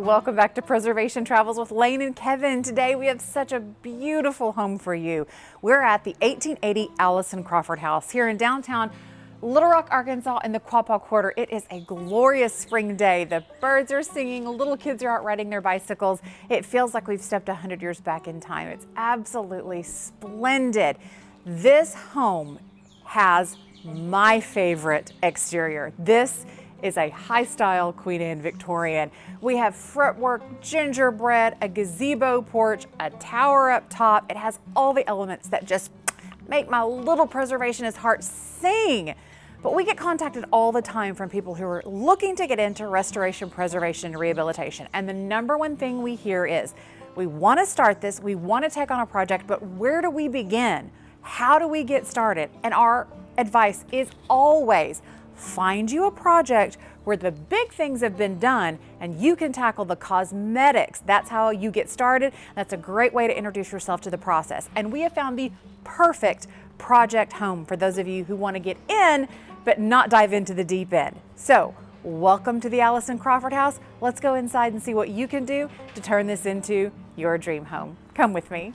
Welcome back to Preservation Travels with Lane and Kevin. Today we have such a beautiful home for you. We're at the 1880 Alison-Crawford house here in downtown Little Rock, Arkansas in the Quapaw quarter. It is a glorious spring day. The birds are singing, little kids are out riding their bicycles. It feels like we've stepped 100 years back in time. It's absolutely splendid. This home has my favorite exterior. This is a high-style Queen Anne Victorian. We have fretwork, gingerbread, a gazebo porch, a tower up top. It has all the elements that just make my little preservationist heart sing. But we get contacted all the time from people who are looking to get into restoration, preservation, and rehabilitation. And the number one thing we hear is, we want to start this, we want to take on a project, but where do we begin? How do we get started? And our advice is always, find you a project where the big things have been done and you can tackle the cosmetics. That's how you get started. That's a great way to introduce yourself to the process. And we have found the perfect project home for those of you who want to get in but not dive into the deep end. So welcome to the Alison-Crawford house. Let's go inside and see what you can do to turn this into your dream home. Come with me.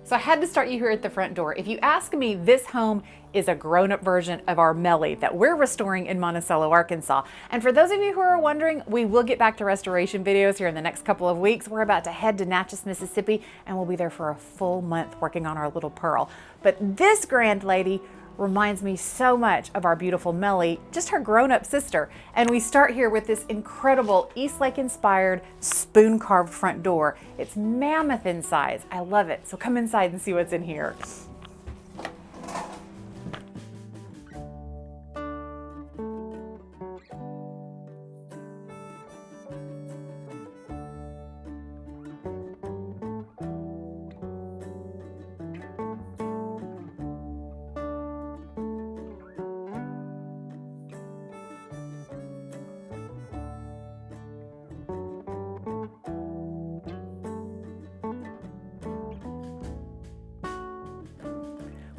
So I had to start you here at the front door. If you ask me, this home is a grown-up version of our Mellie that we're restoring in Monticello, Arkansas. And for those of you who are wondering, we will get back to restoration videos here in the next couple of weeks. We're about to head to Natchez, Mississippi, and we'll be there for a full month working on our little Pearl. But this grand lady reminds me so much of our beautiful Mellie, just her grown-up sister. And we start here with this incredible East Lake inspired spoon carved front door. It's mammoth in size. I love it. So come inside and see what's in here.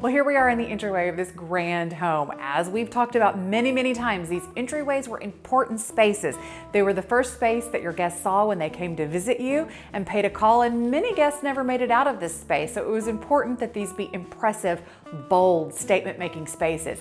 Well, here we are in the entryway of this grand home. As we've talked about many, many times, these entryways were important spaces. They were the first space that your guests saw when they came to visit you and paid a call, and many guests never made it out of this space. So it was important that these be impressive, bold, statement-making spaces.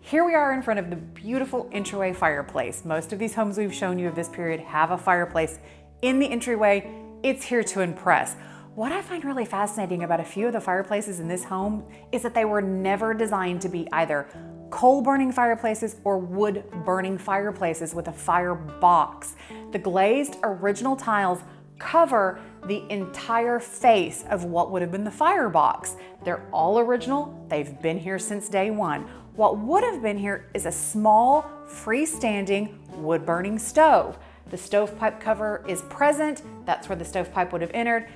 Here we are in front of the beautiful entryway fireplace. Most of these homes we've shown you of this period have a fireplace in the entryway. It's here to impress. What I find really fascinating about a few of the fireplaces in this home is that they were never designed to be either coal-burning fireplaces or wood-burning fireplaces with a fire box. The glazed original tiles cover the entire face of what would have been the firebox. They're all original. They've been here since day one. What would have been here is a small, freestanding wood-burning stove. The stovepipe cover is present. That's where the stovepipe would have entered,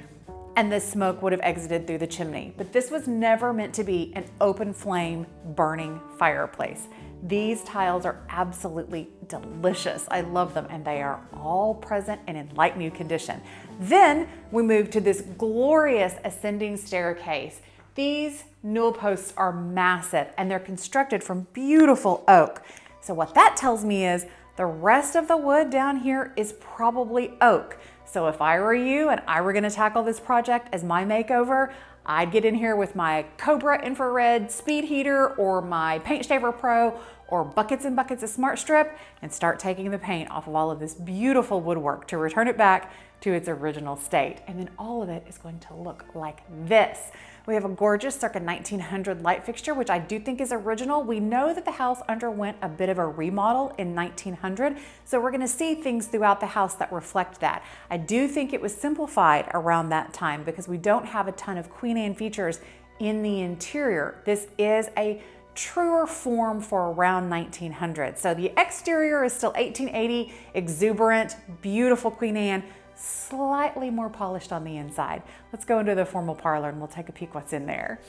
and the smoke would have exited through the chimney. But this was never meant to be an open flame burning fireplace. These tiles are absolutely delicious. I love them, and they are all present and in like new condition. Then we move to this glorious ascending staircase. These newel posts are massive, and they're constructed from beautiful oak. So what that tells me is the rest of the wood down here is probably oak. So if I were you and I were gonna tackle this project as my makeover, I'd get in here with my Cobra infrared speed heater or my Paint Shaver Pro or buckets and buckets of Smart Strip and start taking the paint off of all of this beautiful woodwork to return it back to its original state. And then all of it is going to look like this. We have a gorgeous circa 1900 light fixture, which I do think is original. We know that the house underwent a bit of a remodel in 1900, so we're gonna see things throughout the house that reflect that. I do think it was simplified around that time because we don't have a ton of Queen Anne features in the interior. This is a truer form for around 1900. So the exterior is still 1880, exuberant, beautiful Queen Anne. slightly more polished on the inside. Let's go into the formal parlor and we'll take a peek what's in there.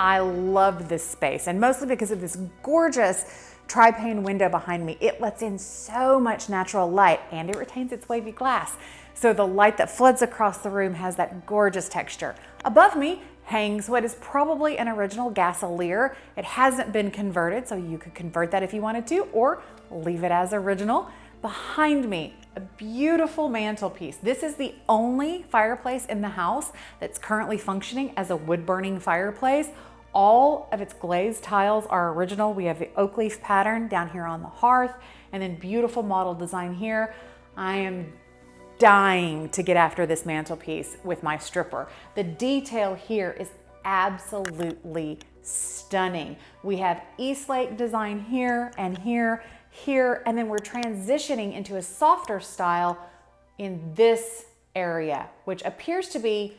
I love this space, and mostly because of this gorgeous tri-pane window behind me. It lets in so much natural light and it retains its wavy glass. So the light that floods across the room has that gorgeous texture. Above me hangs what is probably an original gasolier. It hasn't been converted, so you could convert that if you wanted to, or leave it as original. Behind me, a beautiful mantelpiece. This is the only fireplace in the house that's currently functioning as a wood-burning fireplace. All of its glazed tiles are original. We have the oak leaf pattern down here on the hearth, and then beautiful model design here. I am dying to get after this mantelpiece with my stripper. The detail here is absolutely stunning. We have Eastlake design here and here, and then we're transitioning into a softer style in this area, which appears to be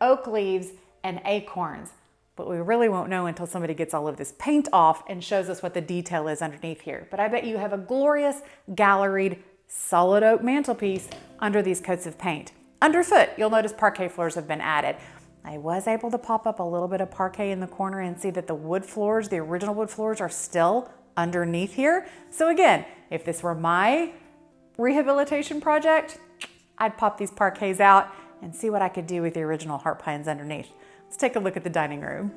oak leaves and acorns. But we really won't know until somebody gets all of this paint off and shows us what the detail is underneath here. But I bet you have a glorious galleried solid oak mantelpiece under these coats of paint. Underfoot, you'll notice parquet floors have been added. I was able to pop up a little bit of parquet in the corner and see that the wood floors, the original wood floors, are still underneath here. So again, if this were my rehabilitation project, I'd pop these parquets out and see what I could do with the original heart pines underneath. Let's take a look at the dining room.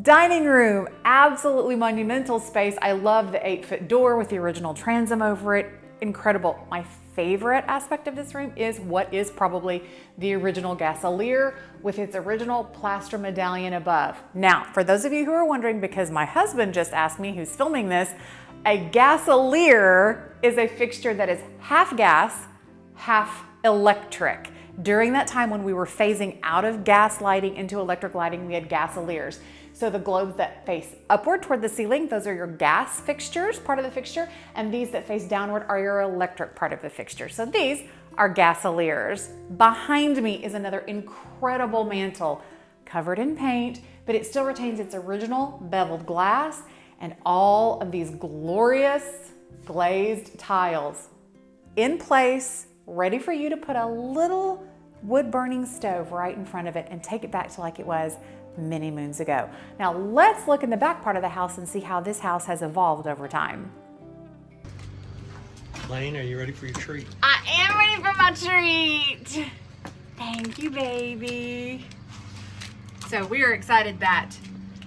Dining room, absolutely monumental space. I love the 8-foot door with the original transom over it. Incredible. My favorite aspect of this room is what is probably the original gasolier with its original plaster medallion above. Now, for those of you who are wondering, because my husband just asked me, who's filming this, a gasolier is a fixture that is half gas, half electric. During that time when we were phasing out of gas lighting into electric lighting, we had gasoliers. So the globes that face upward toward the ceiling, those are your gas fixtures, part of the fixture, and these that face downward are your electric part of the fixture. So these are gasoliers. Behind me is another incredible mantle covered in paint, but it still retains its original beveled glass and all of these glorious glazed tiles in place, ready for you to put a little wood burning stove right in front of it and take it back to like it was many moons ago. Now let's look in the back part of the house and see how this house has evolved over time. Lane, are you ready for your treat? I am ready for my treat. Thank you, baby. So we are excited that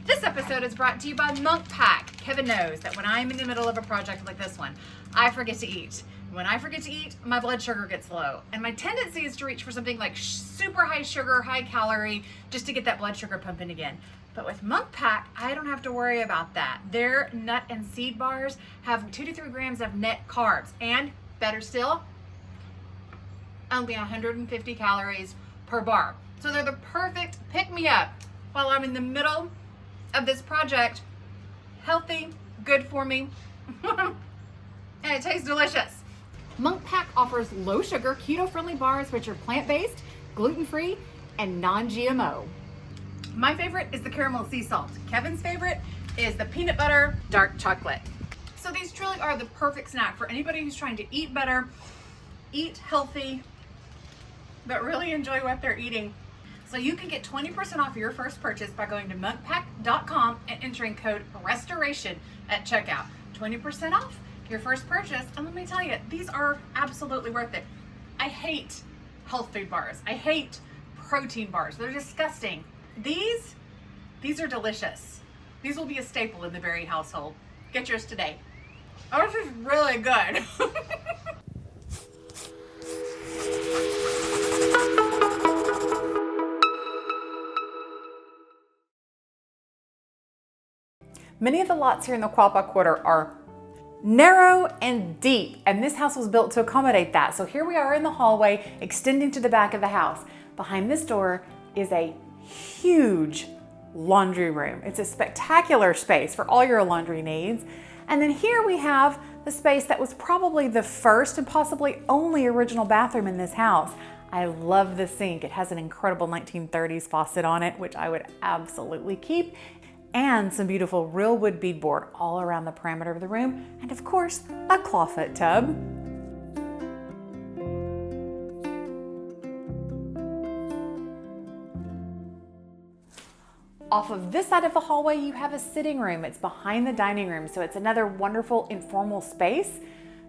this episode is brought to you by Monk Pack. Kevin knows that when I'm in the middle of a project like this one, I forget to eat. When I forget to eat, my blood sugar gets low. And my tendency is to reach for something like super high sugar, high calorie, just to get that blood sugar pumping again. But with Monk Pack, I don't have to worry about that. Their nut and seed bars have 2 to 3 grams of net carbs. And better still, only 150 calories per bar. So they're the perfect pick-me-up while I'm in the middle of this project. Healthy, good for me, and it tastes delicious. Monk Pack offers low sugar, keto-friendly bars which are plant-based, gluten-free, and non-GMO. My favorite is the caramel sea salt. Kevin's favorite is the peanut butter dark chocolate. So these truly are the perfect snack for anybody who's trying to eat better, eat healthy, but really enjoy what they're eating. So you can get 20% off your first purchase by going to monkpack.com and entering code RESTORATION at checkout. 20% off your first purchase, and let me tell you, these are absolutely worth it. I hate health food bars. I hate protein bars. They're disgusting. These are delicious. These will be a staple in the Berry household. Get yours today. Oh, this is really good. Many of the lots here in the Quapaw Quarter are narrow and deep, and this house was built to accommodate that. So here we are in the hallway extending to the back of the house. Behind this door is a huge laundry room. It's a spectacular space for all your laundry needs. And then here we have the space that was probably the first and possibly only original bathroom in this house. I love the sink. It has an incredible 1930s faucet on it, which I would absolutely keep, and some beautiful real wood beadboard all around the perimeter of the room, and of course, a clawfoot tub. Off of this side of the hallway, you have a sitting room. It's behind the dining room, so it's another wonderful informal space.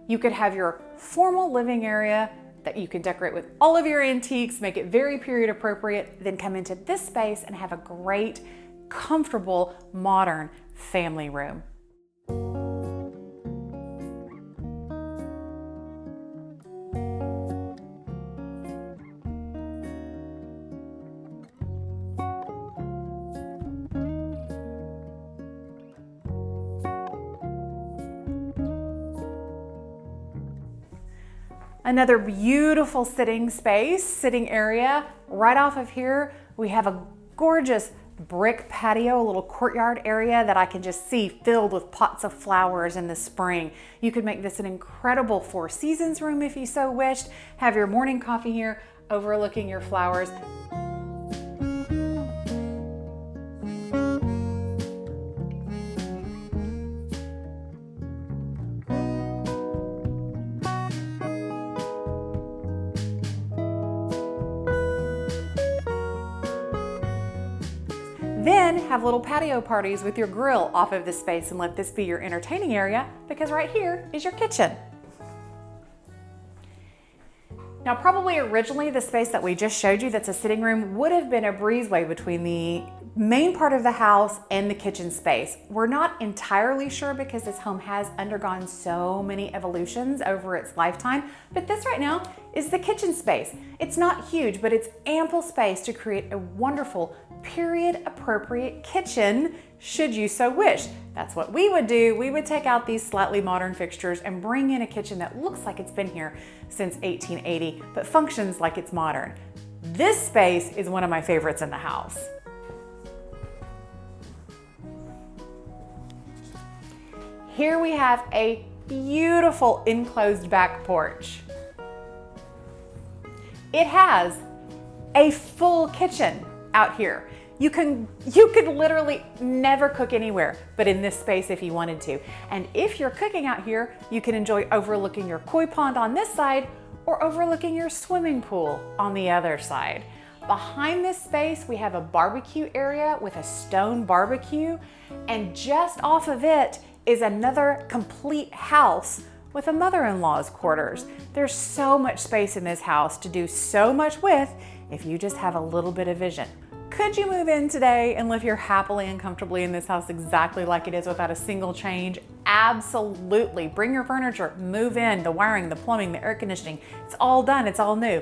You could have your formal living area that you can decorate with all of your antiques, make it very period appropriate, then come into this space and have a great, comfortable, modern family room. Another beautiful sitting space, sitting area. Right off of here, we have a gorgeous brick patio, a little courtyard area that I can just see filled with pots of flowers in the spring. You could make this an incredible Four Seasons room if you so wished. Have your morning coffee here overlooking your flowers. Then have little patio parties with your grill off of this space and let this be your entertaining area, because right here is your kitchen. Now, probably originally the space that we just showed you that's a sitting room would have been a breezeway between the main part of the house and the kitchen space. We're not entirely sure because this home has undergone so many evolutions over its lifetime, but this right now is the kitchen space. It's not huge, but it's ample space to create a wonderful period appropriate kitchen should you so wish. That's what we would do. We would take out these slightly modern fixtures and bring in a kitchen that looks like it's been here since 1880, but functions like it's modern. This space is one of my favorites in the house. Here we have a beautiful enclosed back porch. It has a full kitchen out here. You could literally never cook anywhere but in this space if you wanted to. And if you're cooking out here, you can enjoy overlooking your koi pond on this side or overlooking your swimming pool on the other side. Behind this space, we have a barbecue area with a stone barbecue, and just off of it is another complete house with a mother-in-law's quarters. There's so much space in this house to do so much with if you just have a little bit of vision. Could you move in today and live here happily and comfortably in this house exactly like it is without a single change? Absolutely. Bring your furniture, move in, the wiring, the plumbing, the air conditioning. It's all done, it's all new.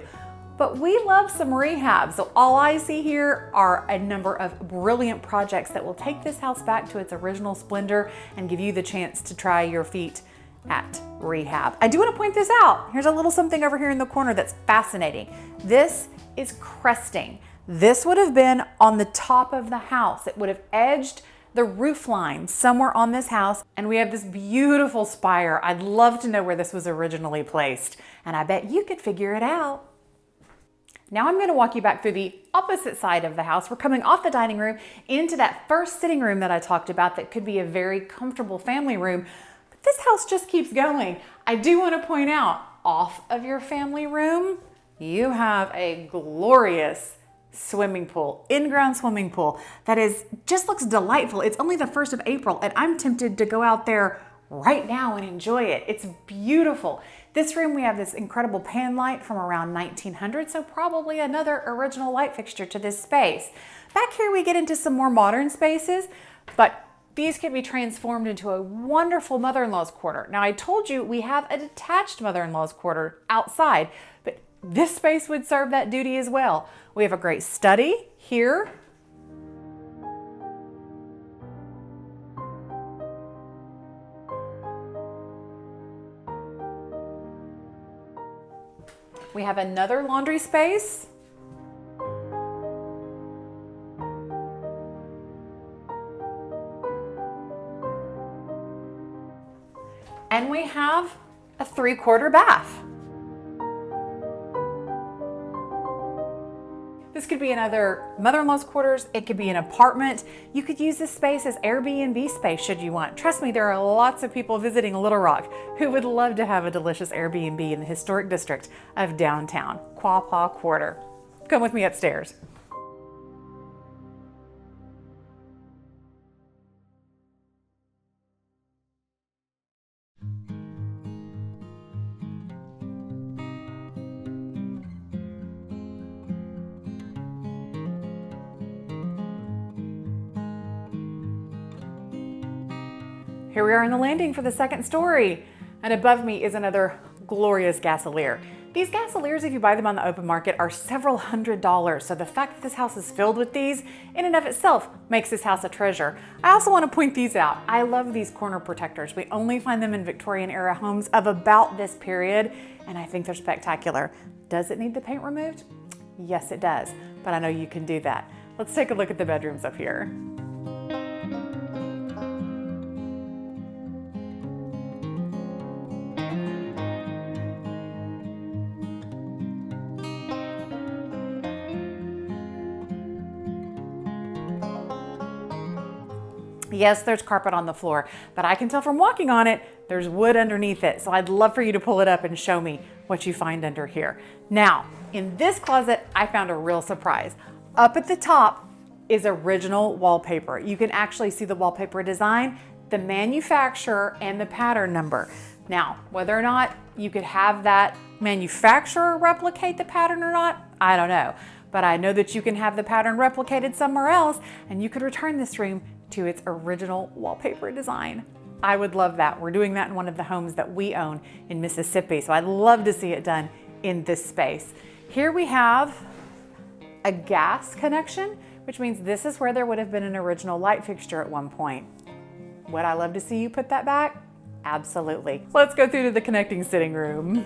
But we love some rehab, so all I see here are a number of brilliant projects that will take this house back to its original splendor and give you the chance to try your feet at rehab. I do want to point this out. Here's a little something over here in the corner that's fascinating. This is cresting. This would have been on the top of the house. It would have edged the roof line somewhere on this house, and we have this beautiful spire. I'd love to know where this was originally placed, and I bet you could figure it out. Now I'm going to walk you back through the opposite side of the house. We're coming off the dining room into that first sitting room that I talked about that could be a very comfortable family room. But this house just keeps going. I do want to point out, off of your family room, you have a glorious swimming pool, in-ground swimming pool that just looks delightful. It's only the 1st of April and I'm tempted to go out there right now and enjoy it. It's beautiful. This room, we have this incredible pan light from around 1900, so probably another original light fixture to this space. Back here we get into some more modern spaces, but These could be transformed into a wonderful mother-in-law's quarter. Now, I told you we have a detached mother-in-law's quarter outside, but this space would serve that duty as well. We have a great study here. We have another laundry space. And we have a 3/4 bath. This could be another mother-in-law's quarters. It could be an apartment. You could use this space as Airbnb space should you want. Trust me, there are lots of people visiting Little Rock who would love to have a delicious Airbnb in the historic district of downtown Quapaw Quarter. Come with me upstairs. Here we are in the landing for the second story. And above me is another glorious gasolier. These gasoliers, if you buy them on the open market, are several $100s. So the fact that this house is filled with these in and of itself makes this house a treasure. I also want to point these out. I love these corner protectors. We only find them in Victorian era homes of about this period, and I think they're spectacular. Does it need the paint removed? Yes, it does, but I know you can do that. Let's take a look at the bedrooms up here. Yes, there's carpet on the floor, but I can tell from walking on it, there's wood underneath it. So I'd love for you to pull it up and show me what you find under here. Now, in this closet, I found a real surprise. Up at the top is original wallpaper. You can actually see the wallpaper design, the manufacturer, and the pattern number. Now, whether or not you could have that manufacturer replicate the pattern or not, I don't know. But I know that you can have the pattern replicated somewhere else, and you could return this room to its original wallpaper design. I would love that. We're doing that in one of the homes that we own in Mississippi, so I'd love to see it done in this space. Here we have a gas connection, which means this is where there would have been an original light fixture at one point. Would I love to see you put that back? Absolutely. Let's go through to the connecting sitting room.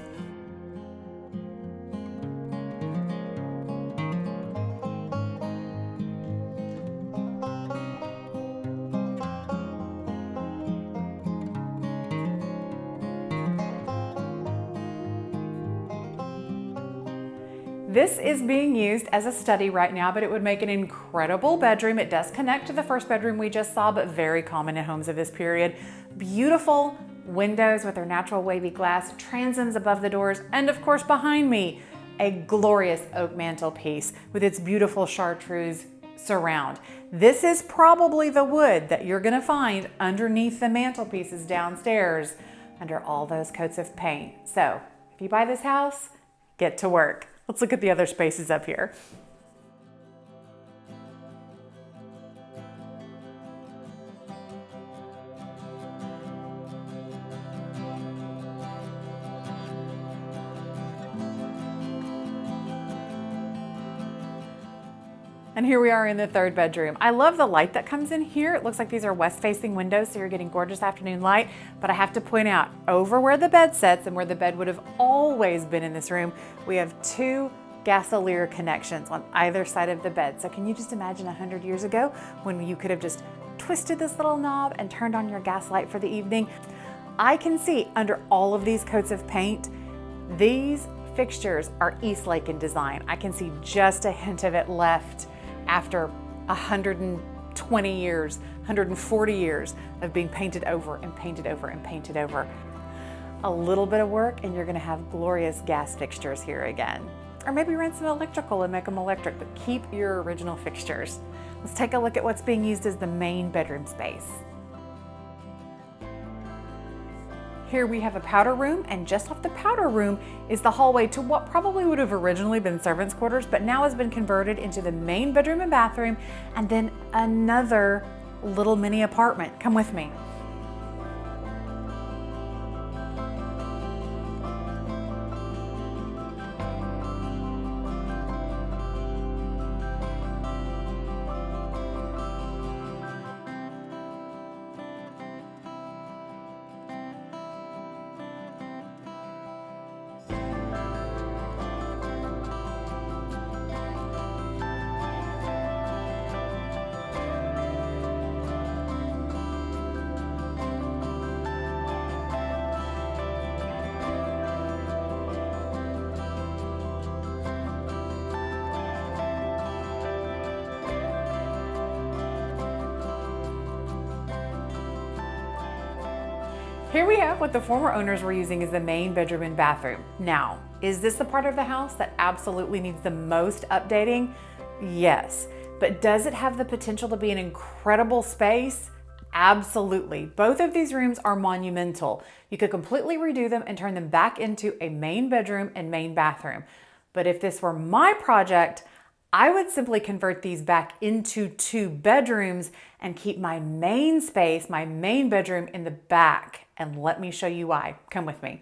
This is being used as a study right now, but it would make an incredible bedroom. It does connect to the first bedroom we just saw, but very common in homes of this period. Beautiful windows with their natural wavy glass, transoms above the doors, and of course behind me, a glorious oak mantelpiece with its beautiful chartreuse surround. This is probably the wood that you're gonna find underneath the mantelpieces downstairs under all those coats of paint. So if you buy this house, get to work. Let's look at the other spaces up here. And here we are in the third bedroom. I love the light that comes in here. It looks like these are west-facing windows, so you're getting gorgeous afternoon light. But I have to point out, over where the bed sits and where the bed would have always been in this room, we have two gasolier connections on either side of the bed. So can you just imagine 100 years ago when you could have just twisted this little knob and turned on your gas light for the evening? I can see under all of these coats of paint, these fixtures are Eastlake in design. I can see just a hint of it left after 120 years, 140 years of being painted over and painted over and painted over. A little bit of work and you're gonna have glorious gas fixtures here again. Or maybe rent some electrical and make them electric, but keep your original fixtures. Let's take a look at what's being used as the main bedroom space. Here we have a powder room, and just off the powder room is the hallway to what probably would have originally been servants' quarters, but now has been converted into the main bedroom and bathroom, and then another little mini apartment. Come with me. Here we have what the former owners were using as the main bedroom and bathroom. Now, is this the part of the house that absolutely needs the most updating? Yes, but does it have the potential to be an incredible space? Absolutely. Both of these rooms are monumental. You could completely redo them and turn them back into a main bedroom and main bathroom. But if this were my project, I would simply convert these back into 2 bedrooms and keep my main space, my main bedroom in the back. And let me show you why. Come with me.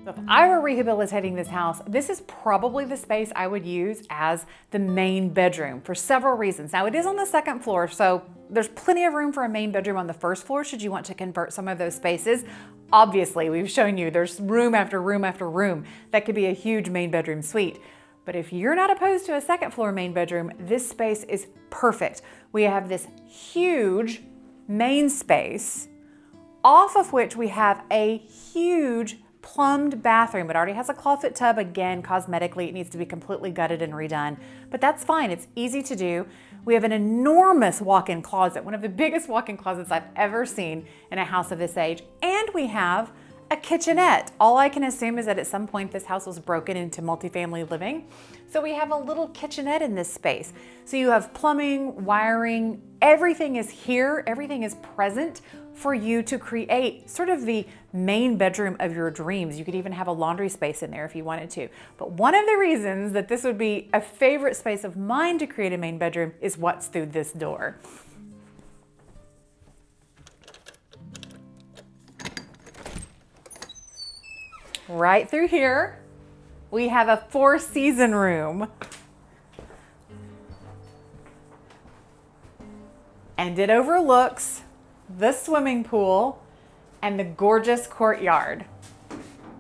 So if I were rehabilitating this house, this is probably the space I would use as the main bedroom for several reasons. Now it is on the 2nd floor, so there's plenty of room for a main bedroom on the 1st floor should you want to convert some of those spaces. Obviously, we've shown you there's room after room after room. That could be a huge main bedroom suite. But if you're not opposed to a 2nd floor main bedroom, this space is perfect. We have this huge main space off of which we have a huge plumbed bathroom. It already has a clawfoot tub. Again, cosmetically, it needs to be completely gutted and redone, but that's fine. It's easy to do. We have an enormous walk-in closet, one of the biggest walk-in closets I've ever seen in a house of this age. And we have a kitchenette. All I can assume is that at some point this house was broken into multifamily living. So we have a little kitchenette in this space. So you have plumbing, wiring, everything is here, everything is present for you to create sort of the main bedroom of your dreams. You could even have a laundry space in there if you wanted to. But one of the reasons that this would be a favorite space of mine to create a main bedroom is what's through this door. Right through here, we have a 4-season room. And it overlooks the swimming pool and the gorgeous courtyard.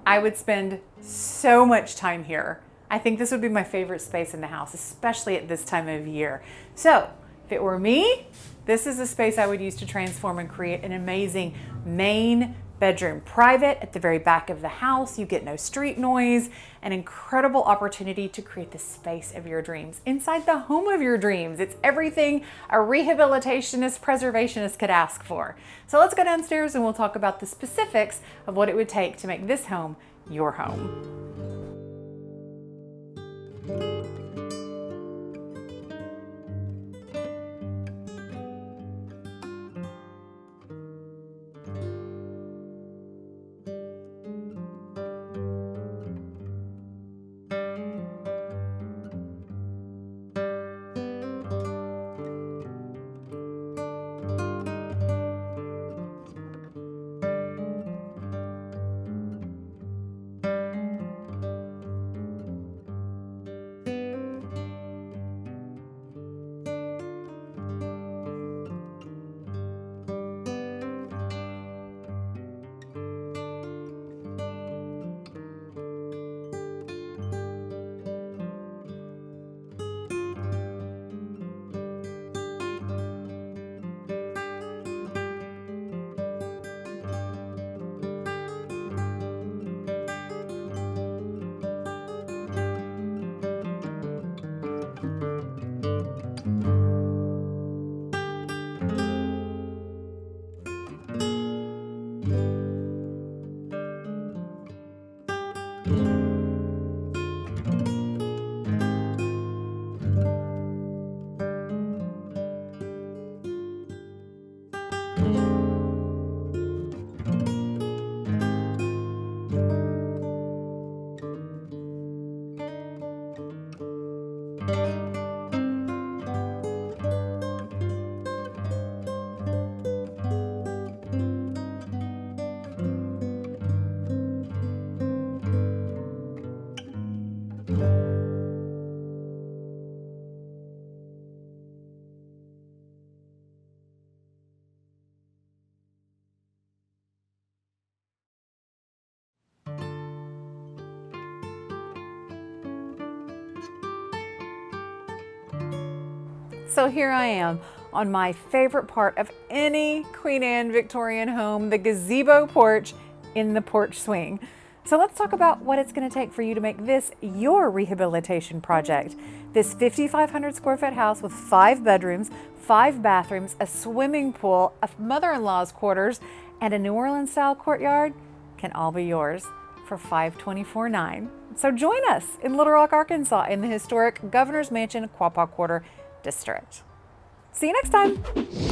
I would spend so much time here. I think this would be my favorite space in the house, especially at this time of year. So if it were me, this is a space I would use to transform and create an amazing main bedroom. Private at the very back of the house, you get no street noise, an incredible opportunity to create the space of your dreams inside the home of your dreams. It's everything a rehabilitationist, preservationist could ask for. So let's go downstairs and we'll talk about the specifics of what it would take to make this home your home. So here I am on my favorite part of any Queen Anne Victorian home, the gazebo porch in the porch swing. So let's talk about what it's going to take for you to make this your rehabilitation project. This 5,500 square foot house with 5 bedrooms, 5 bathrooms, a swimming pool, a mother-in-law's quarters, and a New Orleans style courtyard can all be yours for $524,900. So join us in Little Rock, Arkansas in the historic Governor's Mansion, Quapaw Quarter District. See you next time.